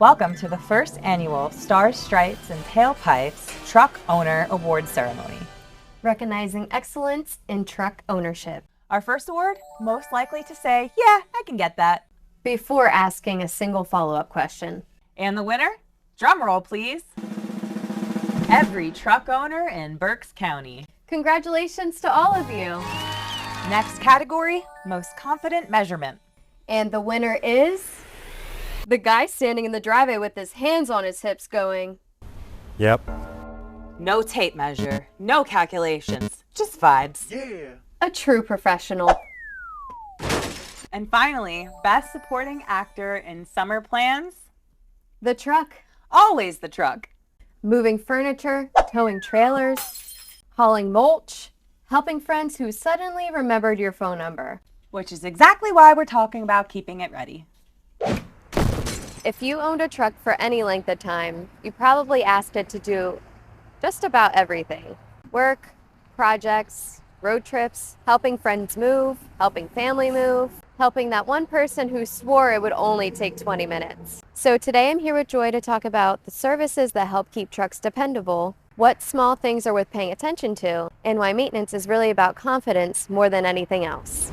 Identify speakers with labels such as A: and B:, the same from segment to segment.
A: Welcome to the first annual Stars, Stripes, and Tailpipes Truck Owner Award Ceremony.
B: Recognizing excellence in truck ownership.
A: Our first award, most likely to say, yeah, I can get that.
B: Before asking a single follow-up question.
A: And the winner? Drum roll, please. Every truck owner in Berks County.
B: Congratulations to all of you.
A: Next category, most confident measurement.
B: And the winner is the guy standing in the driveway with his hands on his hips going,
C: Yep.
A: No tape measure, no calculations, just vibes.
C: Yeah.
B: a true professional.
A: And finally, best supporting actor in summer plans.
B: The truck.
A: Always the truck.
B: Moving furniture, towing trailers, hauling mulch, helping friends who suddenly remembered your phone number.
A: Which is exactly why we're talking about keeping it ready.
B: If you owned a truck for any length of time, you probably asked it to do just about everything. Work, projects, road trips, helping friends move, helping family move, helping that one person who swore it would only take 20 minutes. So today I'm here with Joy to talk about the services that help keep trucks dependable, what small things are worth paying attention to, and why maintenance is really about confidence more than anything else.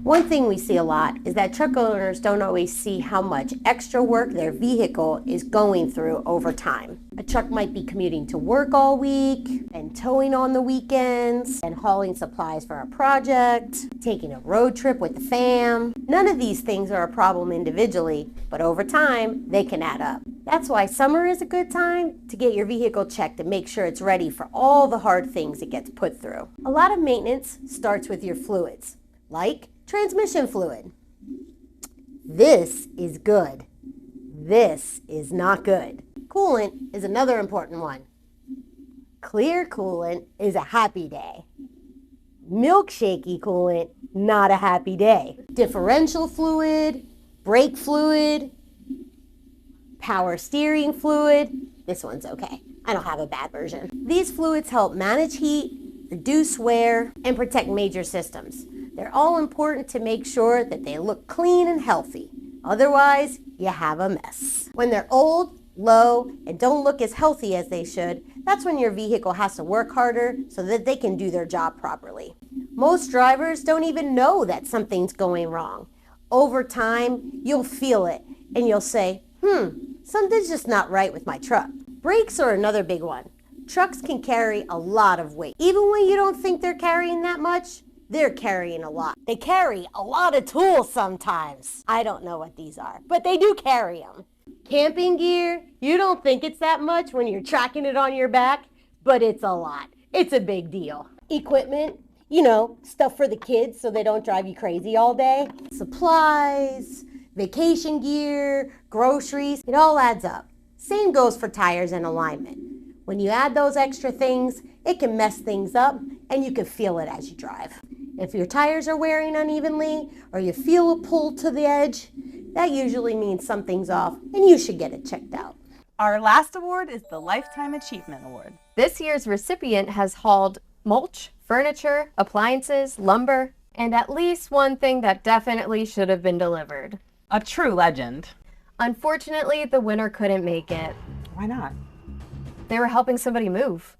D: One thing we see a lot is that truck owners don't always see how much extra work their vehicle is going through over time. A truck might be commuting to work all week, and towing on the weekends, and hauling supplies for a project, taking a road trip with the fam. None of these things are a problem individually, but over time, they can add up. That's why summer is a good time to get your vehicle checked and make sure it's ready for all the hard things it gets put through. A lot of maintenance starts with your fluids, like transmission fluid. This is good. This is not good. Coolant is another important one. Clear coolant is a happy day. Milkshakey coolant, not a happy day. Differential fluid, brake fluid, power steering fluid. This one's okay. I don't have a bad version. These fluids help manage heat, reduce wear, and protect major systems. They're all important to make sure that they look clean and healthy. Otherwise, you have a mess. When they're old, low, and don't look as healthy as they should, that's when your vehicle has to work harder so that they can do their job properly. Most drivers don't even know that something's going wrong. Over time, you'll feel it and you'll say, something's just not right with my truck. Brakes are another big one. Trucks can carry a lot of weight. Even when you don't think they're carrying that much, they're carrying a lot. They carry a lot of tools sometimes. I don't know what these are, but they do carry them. Camping gear, you don't think it's that much when you're tracking it on your back, but it's a lot. It's a big deal. Equipment, stuff for the kids so they don't drive you crazy all day. Supplies, vacation gear, groceries, it all adds up. Same goes for tires and alignment. When you add those extra things, it can mess things up and you can feel it as you drive. If your tires are wearing unevenly or you feel a pull to the edge, that usually means something's off and you should get it checked out.
A: Our last award is the Lifetime Achievement Award.
B: This year's recipient has hauled mulch, furniture, appliances, lumber, and at least one thing that definitely should have been delivered.
A: A true legend.
B: Unfortunately, the winner couldn't make it.
A: Why not?
B: They were helping somebody move.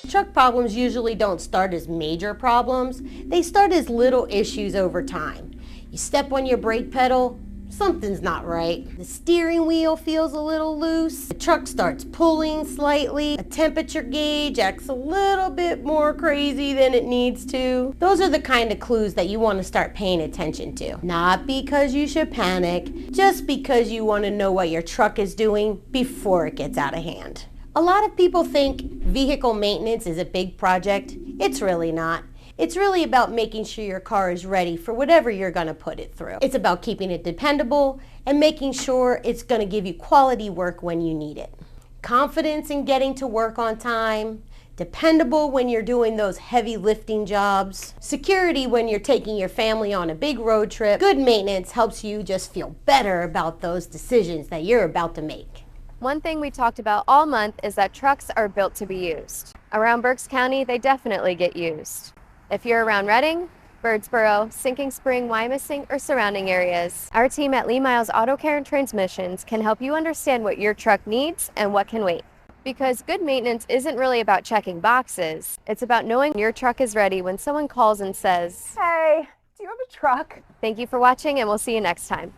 D: Truck problems usually don't start as major problems. They start as little issues over time. You step on your brake pedal, something's not right. The steering wheel feels a little loose. The truck starts pulling slightly. A temperature gauge acts a little bit more crazy than it needs to. Those are the kind of clues that you want to start paying attention to. Not because you should panic, just because you want to know what your truck is doing before it gets out of hand. A lot of people think vehicle maintenance is a big project. It's really not. It's really about making sure your car is ready for whatever you're going to put it through. It's about keeping it dependable and making sure it's going to give you quality work when you need it. Confidence in getting to work on time, dependable when you're doing those heavy lifting jobs, security when you're taking your family on a big road trip. Good maintenance helps you just feel better about those decisions that you're about to make.
B: One thing we talked about all month is that trucks are built to be used. Around Berks County, they definitely get used. If you're around Reading, Birdsboro, Sinking Spring, Wyomissing, or surrounding areas. Our team at Myles Auto Care and Transmissions can help you understand what your truck needs and what can wait. Because good maintenance isn't really about checking boxes. It's about knowing your truck is ready when someone calls and says,
A: Hey, do you have a truck?
B: "Thank you for watching, and we'll see you next time."